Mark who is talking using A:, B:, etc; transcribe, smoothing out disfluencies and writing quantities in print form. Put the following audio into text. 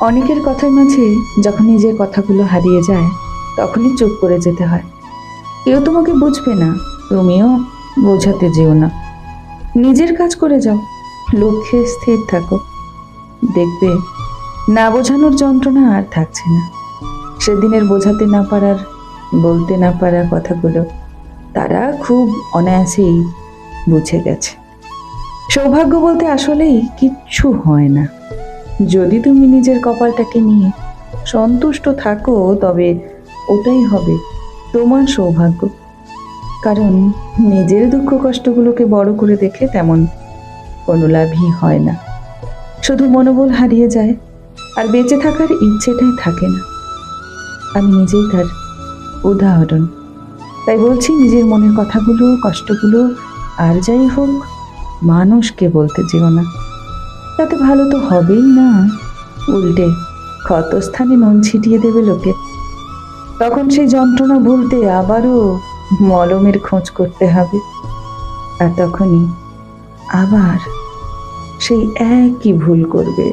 A: অনেকের কথার মাঝে যখন নিজের কথাগুলো হারিয়ে যায়, তখনই চুপ করে যেতে হয়। কেউ তোমাকে বুঝবে না, তুমিও বোঝাতে যেও না। নিজের কাজ করে যাও, লক্ষ্যে স্থির থাকো। দেখবে না বোঝানোর যন্ত্রণা আর থাকছে না। সেদিনের বোঝাতে না পারার, বলতে না পারা কথাগুলো তারা খুব অনায়াসেই বুঝে গেছে। সৌভাগ্য বলতে আসলেই কিচ্ছু হয় না। যদি তুমি নিজের কপালটাকে নিয়ে সন্তুষ্ট থাকো, তবে ওটাই হবে তোমার সৌভাগ্য। কারণ নিজের দুঃখ কষ্টগুলোকে বড় করে দেখে তেমন কোনো লাভই হয় না। শুধু মনোবল হারিয়ে যায়, আর বেঁচে থাকার ইচ্ছেটাই থাকে না। আমি নিজেই তার উদাহরণ। তাই বলছি, নিজের মনের কথাগুলো, কষ্টগুলো আর যাই হোক মানুষকে বলতে যেও না। তাতে ভালো তো হবেই না, উল্টে ক্ষতস্থানে নুন ছিটিয়ে দেবে লোকে। তখন সেই যন্ত্রণা ভুলতে আবারও মলমের খোঁজ করতে হবে। আর তখনই আবার সেই একই ভুল করবে।